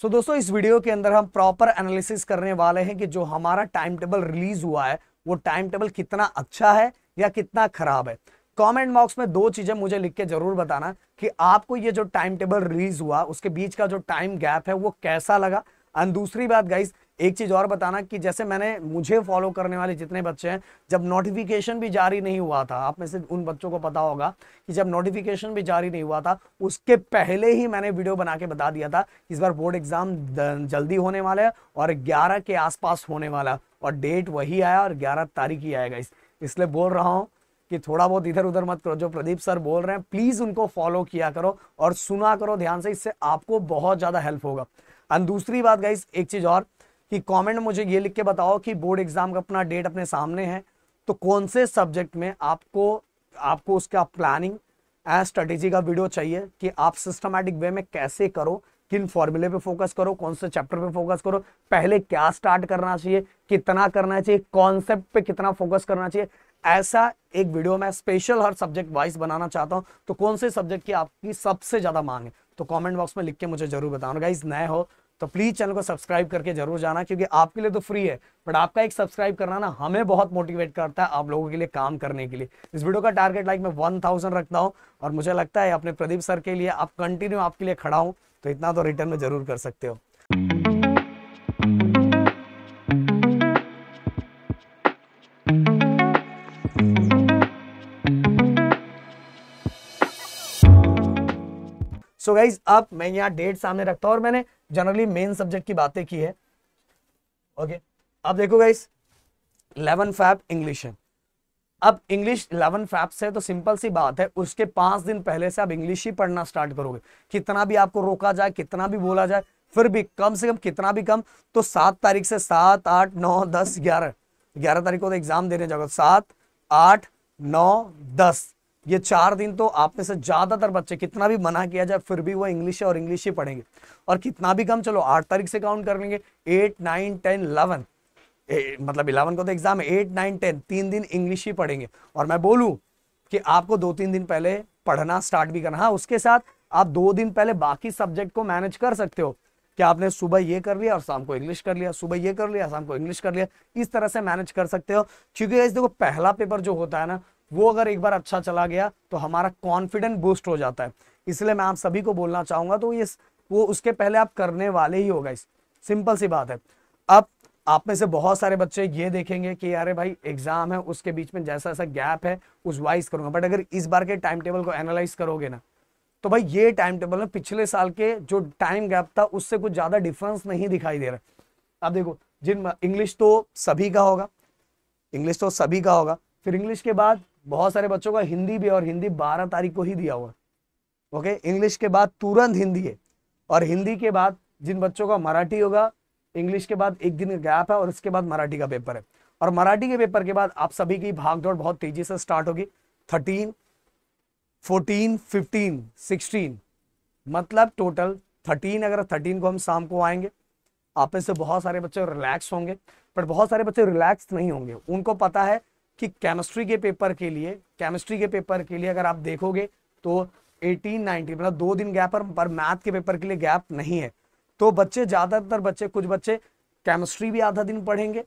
सो दोस्तों इस वीडियो के अंदर हम प्रॉपर एनालिसिस करने वाले हैं कि जो हमारा टाइम टेबल रिलीज हुआ है वो टाइम टेबल कितना अच्छा है या कितना खराब है। कमेंट बॉक्स में दो चीजें मुझे लिख के जरूर बताना कि आपको ये जो टाइम टेबल रिलीज हुआ उसके बीच का जो टाइम गैप है वो कैसा लगा। एंड दूसरी बात गाइस, एक चीज और बताना कि जैसे मुझे फॉलो करने वाले जितने बच्चे हैं, जब नोटिफिकेशन भी जारी नहीं हुआ था, आप में से उन बच्चों को पता होगा कि जब नोटिफिकेशन भी जारी नहीं हुआ था उसके पहले ही मैंने वीडियो बना के बता दिया था इस बार बोर्ड एग्जाम जल्दी होने वाला है और 11 के आसपास होने वाला, और डेट वही आया और 11 तारीख ही आएगा। इसलिए बोल रहा हूं कि थोड़ा बहुत इधर उधर मत करो। जो प्रदीप सर बोल रहे हैं प्लीज उनको फॉलो किया करो और सुना करो ध्यान से, इससे आपको बहुत ज्यादा हेल्प होगा। एंड दूसरी बात गाइस, एक चीज और कि कमेंट में मुझे ये लिख के बताओ कि बोर्ड एग्जाम का अपना डेट अपने सामने है तो कौन से सब्जेक्ट में आपको उसका प्लानिंग एंड स्ट्रेटेजी का वीडियो चाहिए कि आप सिस्टमैटिक वे में कैसे करो, किन फॉर्मूले पे फोकस करो, कौन से चैप्टर पे फोकस करो, पहले क्या स्टार्ट करना चाहिए, कितना करना चाहिए, कॉन्सेप्ट पे कितना फोकस करना चाहिए। ऐसा एक वीडियो मैं स्पेशल हर सब्जेक्ट वाइज बनाना चाहता हूं। तो कौन से सब्जेक्ट की आपकी सबसे ज्यादा मांग है तो कमेंट बॉक्स में लिख के मुझे जरूर बताओ। गाइस नए हो तो प्लीज चैनल को सब्सक्राइब करके जरूर जाना, क्योंकि आपके लिए तो फ्री है बट आपका एक सब्सक्राइब करना ना हमें बहुत मोटिवेट करता है आप लोगों के लिए काम करने के लिए। इस वीडियो का टारगेट लाइक मैं 1000 रखता हूं और मुझे लगता है अपने प्रदीप सर के लिए आप कंटिन्यू आपके लिए खड़ा हूं तो इतना तो रिटर्न में जरूर कर सकते हो। सो गाइज अब मैं यहाँ डेट सामने रखता हूं और मैंने जनरली मेन सब्जेक्ट की बातें की है। ओके अब देखो गाइज 11 फैब इंग्लिश है। अब इंग्लिश 11 फैब से तो सिंपल सी बात है, उसके 5 दिन पहले से आप इंग्लिश ही पढ़ना स्टार्ट करोगे। कितना भी आपको रोका जाए, कितना भी बोला जाए, फिर भी कम से कम कितना भी कम तो 7 तारीख से 7, 8, 9, 10, 11 तारीख को तो एग्जाम देने जाओगे। 7, 8, 9, 10 ये 4 दिन तो आप में से ज्यादातर बच्चे कितना भी मना किया जाए फिर भी वो इंग्लिश है और इंग्लिश ही पढ़ेंगे। और कितना भी कम चलो 8 तारीख से काउंट कर लेंगे, 8, 9, 10, 11 मतलब 11 को तो एग्जाम है, 8, 9, 10 3 दिन इंग्लिश ही पढ़ेंगे। और मैं बोलूं कि आपको 2-3 दिन पहले पढ़ना स्टार्ट भी करना। हाँ उसके साथ आप 2 दिन पहले बाकी सब्जेक्ट को मैनेज कर सकते हो कि आपने सुबह ये कर लिया और शाम को इंग्लिश कर लिया, सुबह ये कर लिया शाम को इंग्लिश कर लिया, इस तरह से मैनेज कर सकते हो। क्योंकि देखो पहला पेपर जो होता है ना वो अगर एक बार अच्छा चला गया तो हमारा कॉन्फिडेंस बूस्ट हो जाता है। इसलिए मैं आप सभी को बोलना चाहूंगा तो वो उसके पहले आप करने वाले ही होगा। सिंपल सी बात है। अब आप में से बहुत सारे बच्चे ये देखेंगे कि अरे भाई एग्जाम है उसके बीच में जैसा ऐसा गैप है उस वाइज करूंगा, बट अगर इस बार के टाइम टेबल को एनालाइज करोगे ना तो भाई ये टाइम टेबल में पिछले साल के जो टाइम गैप था उससे कुछ ज्यादा डिफरेंस नहीं दिखाई दे रहा। अब देखो इंग्लिश तो सभी का होगा, इंग्लिश तो सभी का होगा, फिर इंग्लिश के बाद बहुत सारे बच्चों का हिंदी भी, और हिंदी 12 तारीख को ही दिया हुआ। ओके इंग्लिश के बाद तुरंत हिंदी है, और हिंदी के बाद जिन बच्चों का मराठी होगा इंग्लिश के बाद एक दिन का गैप है और उसके बाद मराठी का पेपर है। और मराठी के पेपर के बाद आप सभी की भागदौड़ बहुत तेजी से स्टार्ट होगी। 13, 14, 15, 16 मतलब टोटल 13। अगर 13 को हम शाम को आएंगे आप में से बहुत सारे बच्चे रिलैक्स होंगे, पर बहुत सारे बच्चे रिलैक्स नहीं होंगे। उनको पता है कि केमिस्ट्री के पेपर के लिए अगर आप देखोगे तो 18, 19 मतलब 2 दिन गैप पर मैथ के पेपर के लिए गैप नहीं है। तो बच्चे ज्यादातर बच्चे, कुछ बच्चे केमिस्ट्री भी आधा दिन पढ़ेंगे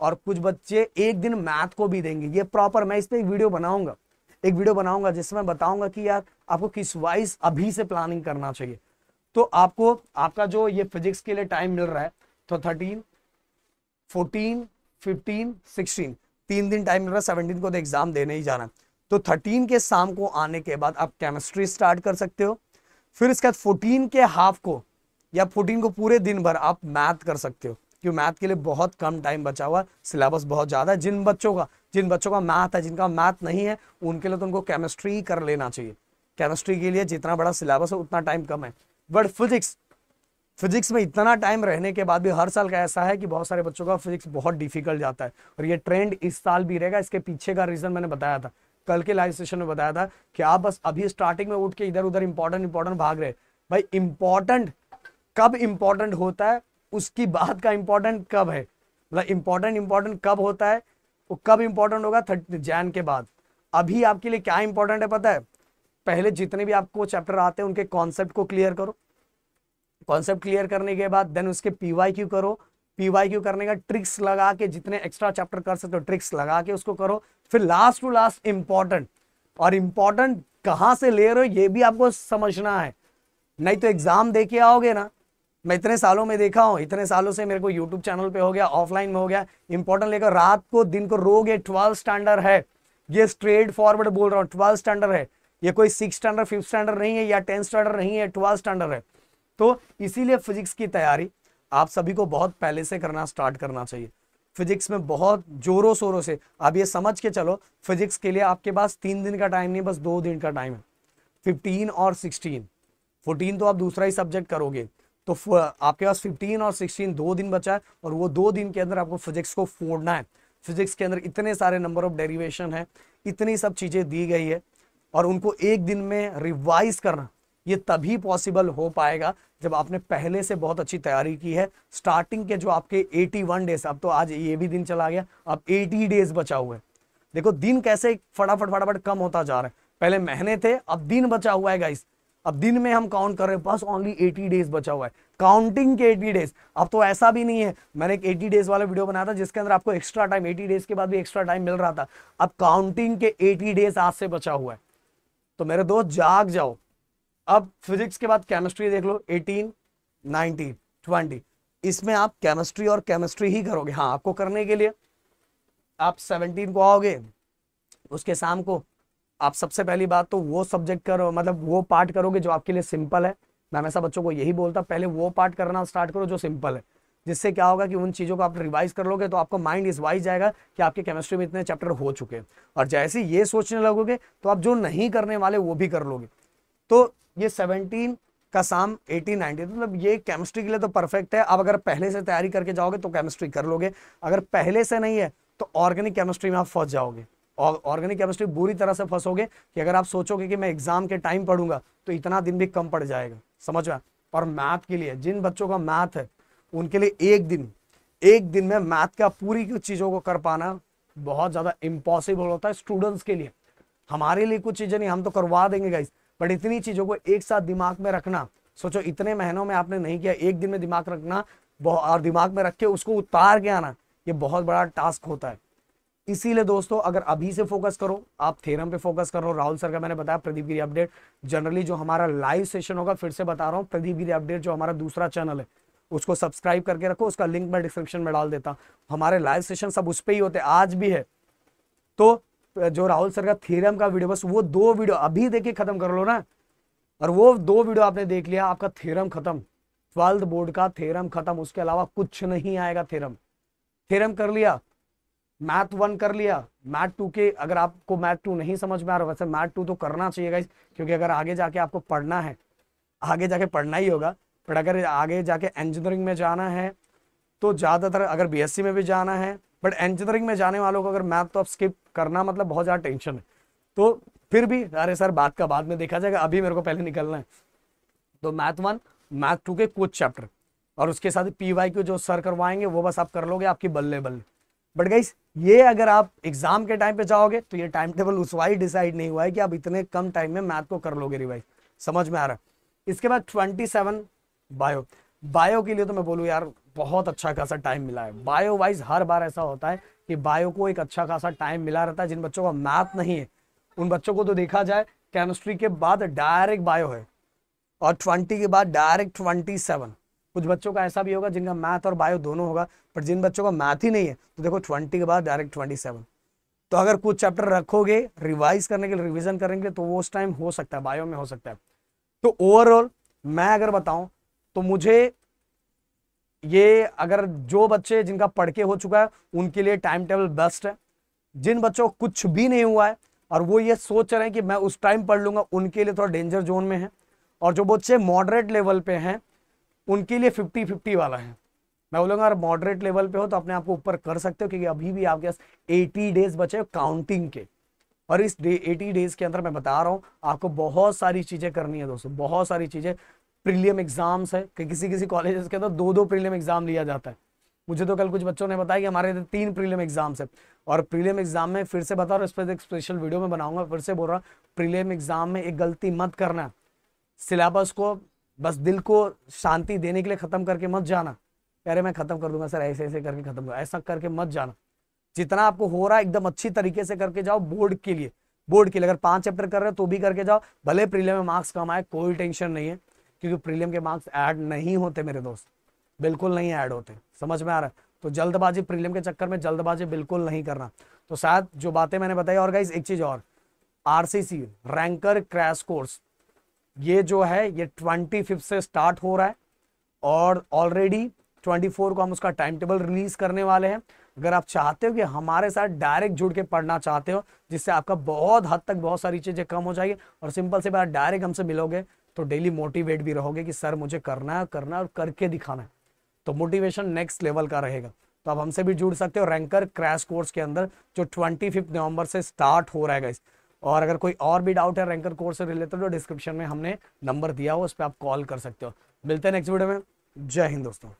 और कुछ बच्चे एक दिन मैथ को भी देंगे। ये प्रॉपर मैं इस पे एक वीडियो बनाऊंगा जिसमें बताऊंगा कि यार आपको किस वाइज अभी से प्लानिंग करना चाहिए। तो आपको आपका जो ये फिजिक्स के लिए टाइम मिल रहा है तो 13, 14, 15, 16 3 दिन टाइम मिल रहा है। 17 को तो एग्जाम देने ही जाना है। तो 13 के शाम को आने के बाद आप केमिस्ट्री स्टार्ट कर सकते हो। फिर इसके बाद 14 के हाफ को या 14 को पूरे दिन भर आप मैथ कर सकते हो, क्योंकि मैथ के लिए बहुत कम टाइम बचा हुआ, सिलेबस बहुत ज्यादा है। जिन बच्चों का मैथ है, जिनका मैथ नहीं है उनके लिए तो उनको केमिस्ट्री कर लेना चाहिए। केमिस्ट्री के लिए जितना बड़ा सिलेबस है उतना टाइम कम है। बट फिजिक्स में इतना टाइम रहने के बाद भी हर साल का ऐसा है कि बहुत सारे बच्चों का फिजिक्स बहुत डिफिकल्ट जाता है, और ये ट्रेंड इस साल भी रहेगा। इसके पीछे का रीजन मैंने बताया था, कल के लाइव सेशन में बताया था कि आप बस अभी स्टार्टिंग में उठ के इधर उधर इंपॉर्टेंट भाग रहे। भाई इंपॉर्टेंट कब इंपॉर्टेंट होता है, उसकी बात का इंपॉर्टेंट कब है, मतलब इंपॉर्टेंट कब होता है, वो कब इंपॉर्टेंट होगा 30 जैन के बाद। अभी आपके लिए क्या इंपॉर्टेंट है पता है? पहले जितने भी आपको चैप्टर आते हैं उनके कॉन्सेप्ट को क्लियर करो, कॉन्सेप्ट क्लियर करने के बाद देन उसके पीवाईक्यू करो, पीवाईक्यू करने का ट्रिक्स लगा के, जितने एक्स्ट्रा चैप्टर कर सकते हो ट्रिक्स लगा के उसको करो। फिर लास्ट टू लास्ट इंपॉर्टेंट, और इंपॉर्टेंट कहां से ले रहे हो ये भी आपको समझना है, नहीं तो एग्जाम दे के आओगे ना। मैं इतने सालों में देखा हूं, इतने सालों से मेरे को यूट्यूब चैनल पे हो गया, ऑफलाइन में हो गया, इंपॉर्टेंट लेकर रात को दिन को रोगे। 12 स्टैंडर्ड है, ये स्ट्रेट फॉरवर्ड बोल रहा हूँ, 12 स्टैंडर्ड है, ये कोई 6 स्टैंडर्ड 5 स्टैंडर्ड नहीं है या 10 स्टैंडर्ड नहीं है, 12 स्टैंडर्ड है। तो इसीलिए फिजिक्स की तैयारी आप सभी को बहुत पहले से करना स्टार्ट करना चाहिए। फिजिक्स में बहुत जोरों शोरों से, अब ये समझ के चलो फिजिक्स के लिए आपके पास 3 दिन का टाइम नहीं, बस 2 दिन का टाइम है। 15 और 16, 14 तो आप दूसरा ही सब्जेक्ट करोगे, तो आपके पास 15 और 16 2 दिन बचा है, और वो 2 दिन के अंदर आपको फिजिक्स को फोड़ना है। फिजिक्स के अंदर इतने सारे नंबर ऑफ डेरिवेशन है, इतनी सब चीजें दी गई है, और उनको एक दिन में रिवाइज करना ये तभी पॉसिबल हो पाएगा जब आपने पहले से बहुत अच्छी तैयारी की है। स्टार्टिंग के जो आपके 81 डेज, अब तो आज ये भी दिन चला गया, अब 80 डेज बचा हुआ है। देखो दिन कैसे फटाफट फटाफट कम होता जा रहा है, पहले महीने थे अब दिन बचा हुआ है गाइस। अब दिन में हम काउंट कर रहे हैं, बस ओनली 80 डेज बचा हुआ है, काउंटिंग के 80 डेज। अब तो ऐसा भी नहीं है, मैंने एक 80 डेज वाला वीडियो बनाया था जिसके अंदर आपको एक्स्ट्रा टाइम 80 डेज के बाद भी एक्स्ट्रा टाइम मिल रहा था। अब काउंटिंग के 80 डेज आज से बचा हुआ है। तो मेरे दोस्त जाग जाओ। अब फिजिक्स के बाद केमिस्ट्री देख लो, 18, 19, 20, इसमें आप केमिस्ट्री और केमिस्ट्री ही करोगे। हाँ, आपको करने के लिए आप 17 को आओगे, उसके शाम को आप सबसे पहली बात तो वो सब्जेक्ट करो, मतलब वो पार्ट करोगे जो आपके लिए सिंपल है। मैं हमेशा बच्चों को यही बोलता, पहले वो पार्ट करना स्टार्ट करो जो सिंपल है, जिससे क्या होगा कि उन चीजों को आप रिवाइज कर लोगे तो आपको माइंड इस वाइज जाएगा कि आपके केमिस्ट्री में इतने चैप्टर हो चुके हैं, और जैसे ये सोचने लगोगे तो आप जो नहीं करने वाले वो भी कर लोगे। तो ये 17 का शाम 18, 19, मतलब ये केमिस्ट्री के लिए तो परफेक्ट है। अब अगर पहले से तैयारी करके जाओगे तो केमिस्ट्री कर लोगे, अगर पहले से नहीं है तो ऑर्गेनिक केमिस्ट्री में आप फंस जाओगे। और ऑर्गेनिक केमिस्ट्री बुरी तरह से फंसोगे कि अगर आप सोचोगे कि मैं एग्जाम के टाइम पढ़ूंगा तो इतना दिन भी कम पड़ जाएगा, समझ में। और मैथ के लिए, जिन बच्चों का मैथ है उनके लिए एक दिन में मैथ का पूरी की चीजों को कर पाना बहुत ज्यादा इम्पॉसिबल होता है स्टूडेंट्स के लिए। हमारे लिए कुछ चीजें नहीं, हम तो करवा देंगे गाइस, बट इतनी चीजों को एक साथ दिमाग में रखना, सोचो इतने महीनों में आपने नहीं किया, एक दिन में दिमाग रखना और दिमाग में रख के उसको उतार के आना, ये बहुत बड़ा टास्क होता है। इसीलिए दोस्तों अगर अभी से फोकस करो, आप थ्योरम पे फोकस करो। राहुल सर का मैंने बताया, प्रदीप गिरी अपडेट, जनरली जो हमारा लाइव सेशन होगा, फिर से बता रहा हूँ, प्रदीप गिरी अपडेट जो हमारा दूसरा चैनल है उसको सब्सक्राइब करके रखो, उसका लिंक मैं डिस्क्रिप्शन में डाल देता हूँ। हमारे लाइव सेशन सब उस पर ही होते हैं, आज भी है। तो जो राहुल सर का थ्योरम का वीडियो, बस वो 2 वीडियो अभी देख खत्म कर लो ना, और वो 2 वीडियो आपने देख लिया, आपका थ्योरम खत्म, 12th बोर्ड का थ्योरम खत्म, उसके अलावा कुछ नहीं आएगा। थ्योरम कर लिया, मैथ 1 कर लिया, मैथ 2 के अगर आपको मैथ 2 नहीं समझ में आ रहा, वैसे मैथ 2 तो करना चाहिए गाइस, क्योंकि अगर आगे जाके आपको पढ़ना है, आगे जाके पढ़ना ही होगा, पर अगर आगे जाके इंजीनियरिंग में जाना है तो ज्यादातर, अगर बीएससी में भी जाना है, बट इंजीनियरिंग में जाने वालों को अगर मैथ तो आप स्किप करना मतलब बहुत ज्यादा टेंशन है। तो फिर भी अरे सर बात का बाद में देखा जाएगा, अभी मेरे को पहले निकलना है। तो मैथ 1 मैथ 2 के कुछ चैप्टर और उसके साथ पीवाईक्यू जो सर करवाएंगे वो बस आप कर लोगे, आपकी बल्ले बल्ले। बट गाइस ये अगर आप एग्जाम के टाइम पे जाओगे तो ये टाइम टेबल उस वाई डिसाइड नहीं हुआ है कि आप इतने कम टाइम में मैथ को कर लोगे रिवाइज, समझ में आ रहा है। इसके बाद 27 बायो के लिए तो मैं बोलूँ यार बहुत अच्छा खासा टाइम मिला है। बायो वाइज हर बार ऐसा होता है कि बायो को एक अच्छा खासा टाइम मिला रहता है। जिन बच्चों का मैथ नहीं है उन बच्चों को तो देखा जाए केमिस्ट्री के बाद डायरेक्ट बायो है, और 20 के बाद डायरेक्ट 27। कुछ बच्चों का ऐसा भी होगा जिनका मैथ और बायो दोनों होगा, पर जिन बच्चों का मैथ ही नहीं है तो देखो 20 के बाद डायरेक्ट 27। तो अगर कुछ चैप्टर रखोगे रिवाइज करने के लिए, रिवीजन करेंगे तो वो उस टाइम हो सकता है, बायो में हो सकता है। तो ओवरऑल मैं अगर बताऊं तो मुझे ये, अगर जो बच्चे जिनका पढ़ के हो चुका है उनके लिए टाइम टेबल बेस्ट है। जिन बच्चों को कुछ भी नहीं हुआ है और वो ये सोच रहे हैं कि मैं उस टाइम पढ़ लूंगा, उनके लिए थोड़ा डेंजर जोन में है। और जो बच्चे मॉडरेट लेवल पे हैं उनके लिए 50-50 वाला है। मैं बोलूंगा अगर मॉडरेट लेवल पे हो तो अपने आप को ऊपर कर सकते हो, क्योंकि अभी भी आपके पास 80 डेज बचे काउंटिंग के, और इस 80 डेज के अंदर मैं बता रहा हूं आपको बहुत सारी चीजें करनी है दोस्तों, बहुत सारी चीजें। प्रीलियम एग्जाम्स है कि किसी कॉलेजेस के अंदर 2-2 प्रीलियम एग्जाम लिया जाता है। मुझे तो कल कुछ बच्चों ने बताया कि हमारे 3 प्रीलियम एग्जाम्स है। और प्रीलियम एग्जाम में फिर से बता रहा हूँ, इस पर एक स्पेशल वीडियो में बनाऊंगा, फिर से बोल रहा हूँ, प्रीलियम एग्जाम में एक गलती मत करना, सिलेबस को बस दिल को शांति देने के लिए खत्म करके मत जाना, अरे मैं खत्म कर दूंगा सर ऐसे ऐसे करके खत्म कर, ऐसा करके मत जाना। जितना आपको हो रहा है एकदम अच्छी तरीके से करके जाओ बोर्ड के लिए। बोर्ड के लिए अगर 5 चैप्टर कर रहे हो तो भी करके जाओ, भले प्रीलिम में मार्क्स कम आए कोई टेंशन नहीं है, क्योंकि प्रीलिम के मार्क्स ऐड नहीं होते मेरे दोस्त, बिल्कुल नहीं ऐड होते, समझ में आ रहा है। तो जल्दबाजी प्रीलिम के चक्कर में जल्दबाजी बिल्कुल नहीं करना। तो शायद जो बातें मैंने बताई, और गाइस एक चीज और, आरसीसी रैंकर क्रैश कोर्स ये जो है ये 25 से स्टार्ट हो रहा है और ऑलरेडी 24 को हम उसका टाइम टेबल रिलीज करने वाले हैं। अगर आप चाहते हो कि हमारे साथ डायरेक्ट जुड़ के पढ़ना चाहते हो, जिससे आपका बहुत हद तक बहुत सारी चीजें कम हो जाएगी और सिंपल से बात डायरेक्ट हमसे मिलोगे तो डेली मोटिवेट भी रहोगे कि सर मुझे करना है करना है और करके दिखाना है, तो मोटिवेशन नेक्स्ट लेवल का रहेगा। तो आप हमसे भी जुड़ सकते हो रैंकर क्रैश कोर्स के अंदर जो 25 नवंबर से स्टार्ट हो रहा है गाइस। और अगर कोई और भी डाउट है रैंकर कोर्स से रिलेटेड तो डिस्क्रिप्शन में हमने नंबर दिया हुआ, उस पर आप कॉल कर सकते हो। मिलते हैं नेक्स्ट वीडियो में। जय हिंद दोस्तों।